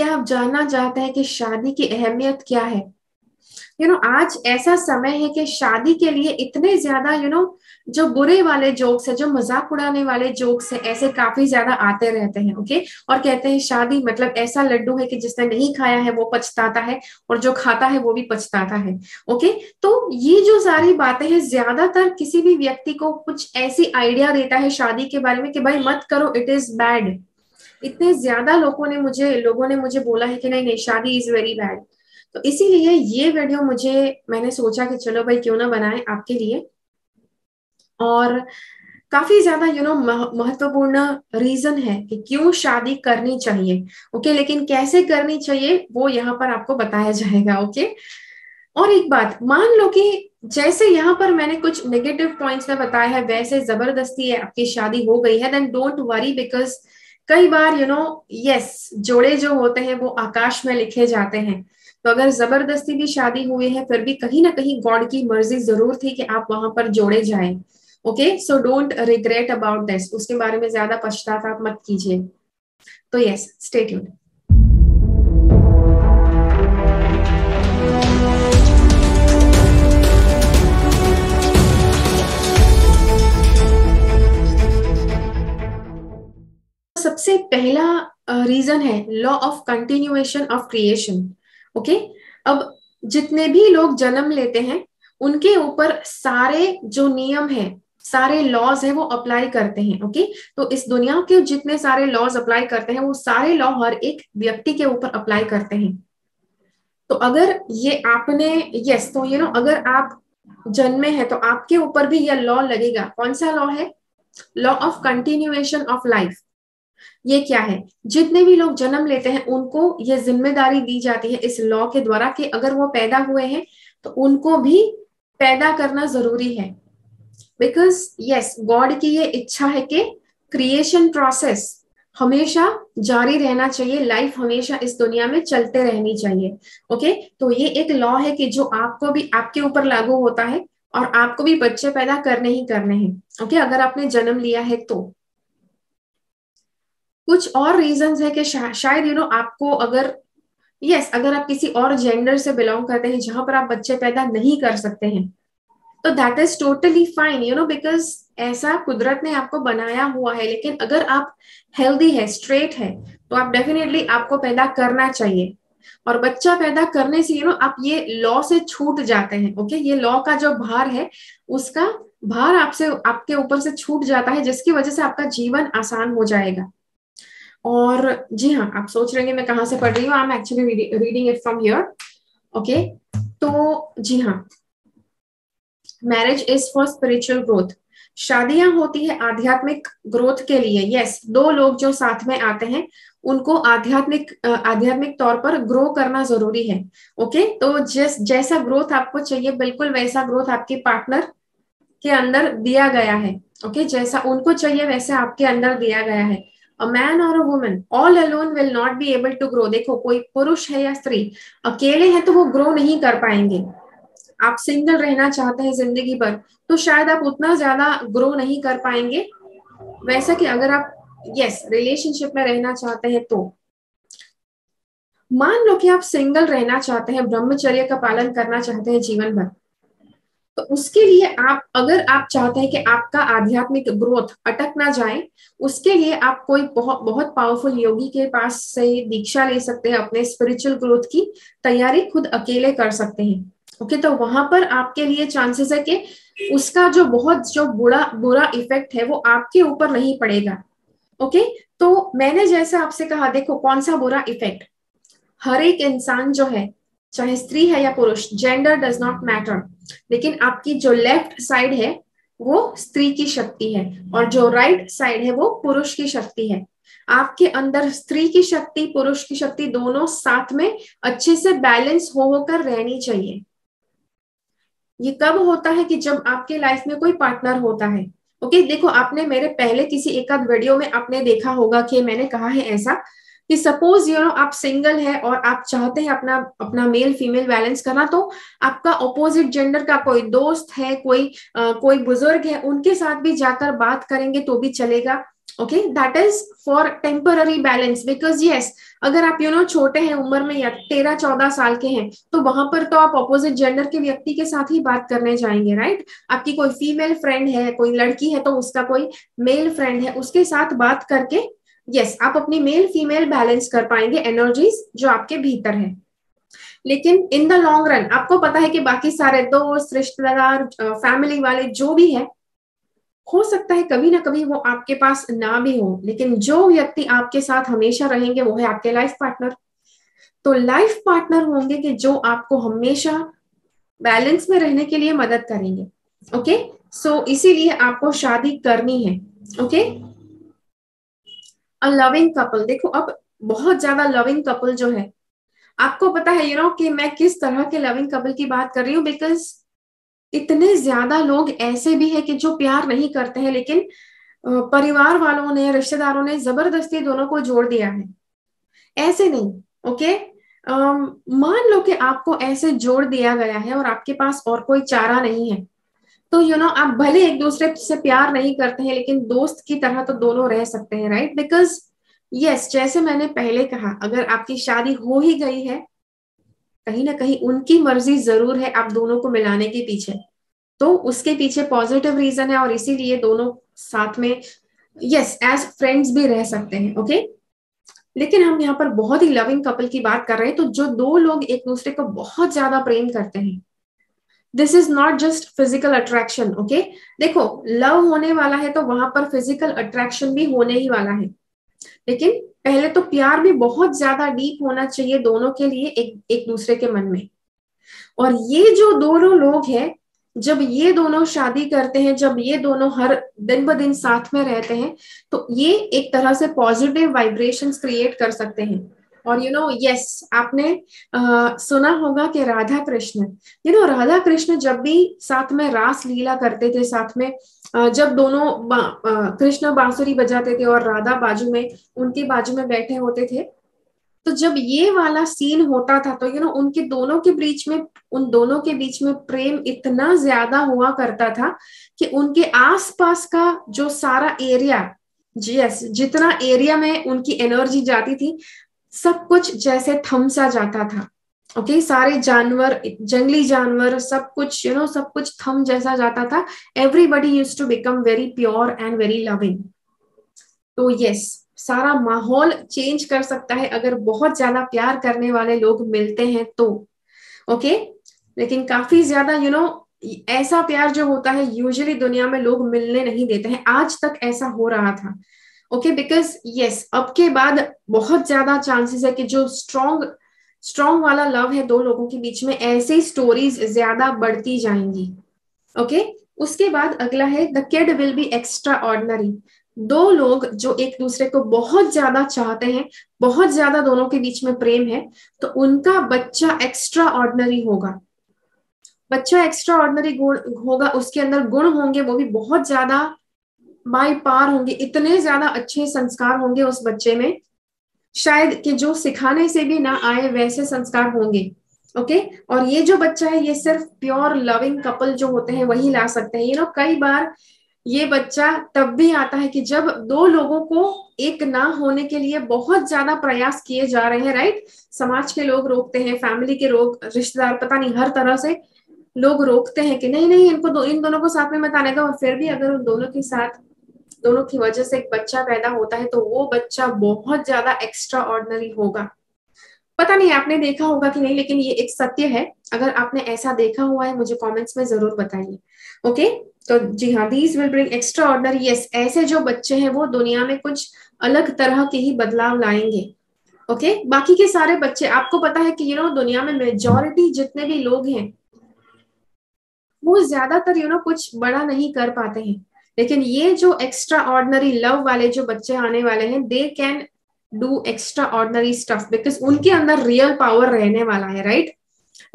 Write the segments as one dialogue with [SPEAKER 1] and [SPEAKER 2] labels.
[SPEAKER 1] क्या आप जानना चाहते हैं कि शादी की अहमियत क्या है? आज ऐसा समय है कि शादी के लिए इतने ज्यादा जो बुरे वाले जोक्स है, जो मजाक उड़ाने वाले जोक्स है, ऐसे काफी ज्यादा आते रहते हैं। ओके। और कहते हैं शादी मतलब ऐसा लड्डू है कि जिसने नहीं खाया है वो पछताता है, और जो खाता है वो भी पछताता है। ओके। तो ये जो सारी बातें हैं, ज्यादातर किसी भी व्यक्ति को कुछ ऐसी आइडिया देता है शादी के बारे में कि भाई मत करो, इट इज बैड। इतने ज्यादा लोगों ने मुझे बोला है कि नहीं नहीं, शादी इज वेरी बैड। तो इसीलिए ये वीडियो मैंने सोचा कि चलो भाई क्यों ना बनाए आपके लिए। और काफी ज्यादा महत्वपूर्ण रीजन है कि क्यों शादी करनी चाहिए। ओके, लेकिन कैसे करनी चाहिए वो यहाँ पर आपको बताया जाएगा। ओके। और एक बात मान लो कि जैसे यहाँ पर मैंने कुछ नेगेटिव पॉइंट्स में बताया है, वैसे जबरदस्ती है आपकी शादी हो गई है, देन डोंट वरी, बिकॉज कई बार यस, जोड़े जो होते हैं वो आकाश में लिखे जाते हैं। तो अगर जबरदस्ती भी शादी हुई है, फिर भी कहीं ना कहीं गॉड की मर्जी जरूर थी कि आप वहां पर जोड़े जाएं। Okay, so don't regret about this, उसके बारे में ज्यादा पश्चाताप मत कीजिए। तो यस, स्टे ट्यून्ड। सबसे पहला रीजन है law of continuation of creation. Okay. अब जितने भी लोग जन्म लेते हैं, उनके ऊपर सारे जो नियम है, सारे लॉज है, वो अप्लाई करते हैं। ओके। तो इस दुनिया के जितने सारे लॉज अप्लाई करते हैं, वो सारे लॉ हर एक व्यक्ति के ऊपर अप्लाई करते हैं। तो अगर ये आपने यस, तो अगर आप जन्मे हैं तो आपके ऊपर भी यह लॉ लगेगा। कौन सा लॉ है? Law of continuation of life. ये क्या है? जितने भी लोग जन्म लेते हैं उनको ये जिम्मेदारी दी जाती है इस लॉ के द्वारा कि अगर वो पैदा हुए हैं तो उनको भी पैदा करना जरूरी है। बिकॉज यस, गॉड की ये इच्छा है कि क्रिएशन प्रोसेस हमेशा जारी रहना चाहिए, लाइफ हमेशा इस दुनिया में चलते रहनी चाहिए। ओके। तो ये एक लॉ है कि जो आपको भी आपके ऊपर लागू होता है, और आपको भी बच्चे पैदा करने ही करने हैं। ओके, अगर आपने जन्म लिया है तो। कुछ और रीजंस है कि शायद आपको अगर अगर आप किसी और जेंडर से बिलोंग करते हैं जहां पर आप बच्चे पैदा नहीं कर सकते हैं, तो that is totally fine, because ऐसा कुदरत ने आपको बनाया हुआ है। लेकिन अगर आप हेल्दी है, स्ट्रेट है, तो आप डेफिनेटली आपको पैदा करना चाहिए। और बच्चा पैदा करने से आप ये लॉ से छूट जाते हैं। ओके, ये लॉ का जो भार है, उसका भार आपसे आपके ऊपर से छूट जाता है, जिसकी वजह से आपका जीवन आसान हो जाएगा। और जी हाँ, आप सोच रहे हैं मैं कहाँ से पढ़ रही हूँ, I am actually reading it from here. Okay. तो जी हाँ, marriage is for spiritual growth. शादियां होती है आध्यात्मिक ग्रोथ के लिए। यस, दो लोग जो साथ में आते हैं उनको आध्यात्मिक तौर पर ग्रो करना जरूरी है। ओके। तो जैसा ग्रोथ आपको चाहिए, बिल्कुल वैसा ग्रोथ आपके पार्टनर के अंदर दिया गया है। ओके, जैसा उनको चाहिए वैसे आपके अंदर दिया गया है। अ मैन और a woman all alone will not be able to grow. देखो, कोई पुरुष है या स्त्री अकेले है तो वो ग्रो नहीं कर पाएंगे। आप सिंगल रहना चाहते हैं जिंदगी भर, तो शायद आप उतना ज्यादा ग्रो नहीं कर पाएंगे, वैसा कि अगर आप रिलेशनशिप में रहना चाहते हैं तो। मान लो कि आप सिंगल रहना चाहते हैं, ब्रह्मचर्य का पालन करना चाहते हैं जीवन भर, तो उसके लिए अगर आप चाहते हैं कि आपका आध्यात्मिक ग्रोथ अटक ना जाए, उसके लिए आप कोई बहुत बहुत पावरफुल योगी के पास से दीक्षा ले सकते हैं। अपने स्पिरिचुअल ग्रोथ की तैयारी खुद अकेले कर सकते हैं। ओके, तो वहां पर आपके लिए चांसेस है कि उसका जो बुरा बुरा इफेक्ट है वो आपके ऊपर नहीं पड़ेगा। ओके। तो मैंने जैसे आपसे कहा, देखो कौन सा बुरा इफेक्ट, हर एक इंसान जो है, चाहे स्त्री है या पुरुष, जेंडर डज नॉट मैटर, लेकिन आपकी जो लेफ्ट साइड है वो स्त्री की शक्ति है, और जो राइट साइड है वो पुरुष की शक्ति है। आपके अंदर स्त्री की शक्ति, पुरुष की शक्ति दोनों साथ में अच्छे से बैलेंस हो होकर रहनी चाहिए। ये कब होता है? कि जब आपके लाइफ में कोई पार्टनर होता है। ओके, देखो आपने मेरे पहले किसी एक आध वीडियो में आपने देखा होगा कि मैंने कहा है ऐसा कि सपोज आप सिंगल है और आप चाहते हैं अपना अपना मेल फीमेल बैलेंस करना, तो आपका ऑपोजिट जेंडर का कोई दोस्त है, कोई बुजुर्ग है, उनके साथ भी जाकर बात करेंगे तो भी चलेगा। Okay, that is for temporary balance, because yes, अगर आप छोटे हैं उम्र में या 13-14 साल के हैं, तो वहां पर तो आप ऑपोजिट जेंडर के व्यक्ति के साथ ही बात करने जाएंगे, राइट? आपकी कोई फीमेल फ्रेंड है, कोई लड़की है तो उसका कोई मेल फ्रेंड है, उसके साथ बात करके यस आप अपनी मेल फीमेल बैलेंस कर पाएंगे एनर्जीज जो आपके भीतर है। लेकिन इन द लॉन्ग रन आपको पता है कि बाकी सारे दोस्त, रिश्तेदार, फैमिली वाले जो भी है, हो सकता है कभी ना कभी वो आपके पास ना भी हो, लेकिन जो व्यक्ति आपके साथ हमेशा रहेंगे वो है आपके लाइफ पार्टनर। तो लाइफ पार्टनर होंगे कि जो आपको हमेशा बैलेंस में रहने के लिए मदद करेंगे। ओके, सो इसीलिए आपको शादी करनी है। ओके, अ लविंग कपल, देखो अब बहुत ज्यादा लविंग कपल जो है, आपको पता है कि मैं किस तरह के लविंग कपल की बात कर रही हूँ, बिकॉज इतने ज्यादा लोग ऐसे भी है कि जो प्यार नहीं करते हैं, लेकिन परिवार वालों ने, रिश्तेदारों ने जबरदस्ती दोनों को जोड़ दिया है। ऐसे नहीं, ओके। मान लो कि आपको ऐसे जोड़ दिया गया है और आपके पास और कोई चारा नहीं है, तो आप भले एक दूसरे से प्यार नहीं करते हैं, लेकिन दोस्त की तरह तो दोनों रह सकते हैं, राइट? बिकॉज यस, जैसे मैंने पहले कहा, अगर आपकी शादी हो ही गई है, कहीं ना कहीं उनकी मर्जी जरूर है आप दोनों को मिलाने के पीछे, तो उसके पीछे पॉजिटिव रीजन है, और इसीलिए दोनों साथ में यस एज फ्रेंड्स भी रह सकते हैं। ओके, लेकिन हम यहाँ पर बहुत ही लविंग कपल की बात कर रहे हैं, तो जो दो लोग एक दूसरे को बहुत ज्यादा प्रेम करते हैं, this is not just physical attraction. Okay, देखो लव होने वाला है तो वहां पर फिजिकल अट्रैक्शन भी होने ही वाला है, लेकिन पहले तो प्यार भी बहुत ज्यादा डीप होना चाहिए दोनों के लिए, एक एक दूसरे के मन में। और ये जो दोनों लोग हैं, जब ये दोनों शादी करते हैं, जब ये दोनों हर दिन ब दिन साथ में रहते हैं, तो ये एक तरह से पॉजिटिव वाइब्रेशंस क्रिएट कर सकते हैं। और यस, आपने सुना होगा कि राधा कृष्ण, राधा कृष्ण जब भी साथ में रास लीला करते थे, साथ में जब दोनों कृष्ण बांसुरी बजाते थे और राधा बाजू में, उनके बाजू में बैठे होते थे, तो जब ये वाला सीन होता था तो उनके दोनों के बीच में, उन दोनों के बीच में प्रेम इतना ज्यादा हुआ करता था कि उनके आसपास का जो सारा एरिया, यस, जितना एरिया में उनकी एनर्जी जाती थी, सब कुछ जैसे थम सा जाता था। ओके, सारे जानवर, जंगली जानवर, सब कुछ सब कुछ थम जैसा जाता था। Everybody used to become very pure and very loving. तो यस, सारा माहौल चेंज कर सकता है अगर बहुत ज्यादा प्यार करने वाले लोग मिलते हैं तो। ओके, लेकिन काफी ज्यादा ऐसा प्यार जो होता है यूजुअली दुनिया में लोग मिलने नहीं देते हैं, आज तक ऐसा हो रहा था। ओके, बिकॉज यस, अब के बाद बहुत ज्यादा चांसेस है कि जो स्ट्रॉन्ग स्ट्रॉन्ग वाला लव है दो लोगों के बीच में, ऐसी स्टोरीज ज्यादा बढ़ती जाएंगी। ओके, उसके बाद अगला है the kid will be extra ordinary. दो लोग जो एक दूसरे को बहुत ज्यादा चाहते हैं, बहुत ज्यादा दोनों के बीच में प्रेम है, तो उनका बच्चा एक्स्ट्रा ऑर्डिनरी होगा। बच्चा एक्स्ट्रा ऑर्डिनरी गुण होगा, उसके अंदर गुण होंगे वो भी बहुत ज्यादा बाई पार होंगे, इतने ज्यादा अच्छे संस्कार होंगे उस बच्चे में, शायद कि जो सिखाने से भी ना आए वैसे संस्कार होंगे। ओके, और ये जो बच्चा है ये सिर्फ प्योर लविंग कपल जो होते हैं वही ला सकते हैं। कई बार ये बच्चा तब भी आता है कि जब दो लोगों को एक ना होने के लिए बहुत ज्यादा प्रयास किए जा रहे हैं, राइट? समाज के लोग रोकते हैं, फैमिली के लोग, रिश्तेदार, पता नहीं हर तरह से लोग रोकते हैं कि नहीं नहीं इनको इन दोनों को साथ में मत आने का। और फिर भी अगर उन दोनों के साथ, दोनों की वजह से एक बच्चा पैदा होता है, तो वो बच्चा बहुत ज्यादा एक्स्ट्रा ऑर्डिनरी होगा। पता नहीं आपने देखा होगा कि नहीं, लेकिन ये एक सत्य है। अगर आपने ऐसा देखा हुआ है मुझे कमेंट्स में जरूर बताइए। ओके, तो जी हाँ, these will bring extra ordinary. Yes, ऐसे जो बच्चे हैं वो दुनिया में कुछ अलग तरह के ही बदलाव लाएंगे। ओके, बाकी के सारे बच्चे, आपको पता है कि दुनिया में मेजोरिटी जितने भी लोग हैं वो ज्यादातर कुछ बड़ा नहीं कर पाते हैं, लेकिन ये जो एक्स्ट्रा ऑर्डिनरी लव वाले जो बच्चे आने वाले हैं, they can do extra ordinary stuff, because उनके अंदर रियल पावर रहने वाला है, राइट?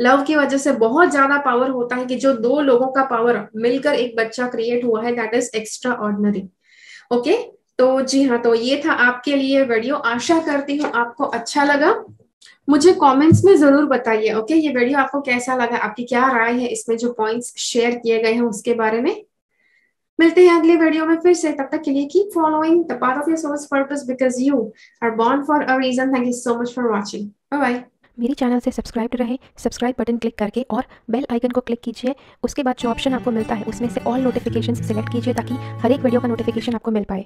[SPEAKER 1] लव की वजह से बहुत ज्यादा पावर होता है कि जो दो लोगों का पावर मिलकर एक बच्चा क्रिएट हुआ है, that is extra ordinary. Okay, तो जी हाँ, तो ये था आपके लिए वीडियो। आशा करती हूँ आपको अच्छा लगा। मुझे कमेंट्स में जरूर बताइए। ओके, ये वीडियो आपको कैसा लगा, आपकी क्या राय है इसमें जो पॉइंट्स शेयर किए गए हैं उसके बारे में। मिलते हैं अगले वीडियो में फिर से, तब तक के लिए keep following the path of your soul's purpose because you are born for a reason. Thank you so much for watching. Bye bye.
[SPEAKER 2] मेरी चैनल से सब्सक्राइब रहे, सब्सक्राइब बटन क्लिक करके और बेल आइकन को क्लिक कीजिए। उसके बाद जो ऑप्शन आपको मिलता है उसमें से ऑल नोटिफिकेशंस सिलेक्ट कीजिए ताकि हर एक वीडियो का नोटिफिकेशन आपको मिल पाए।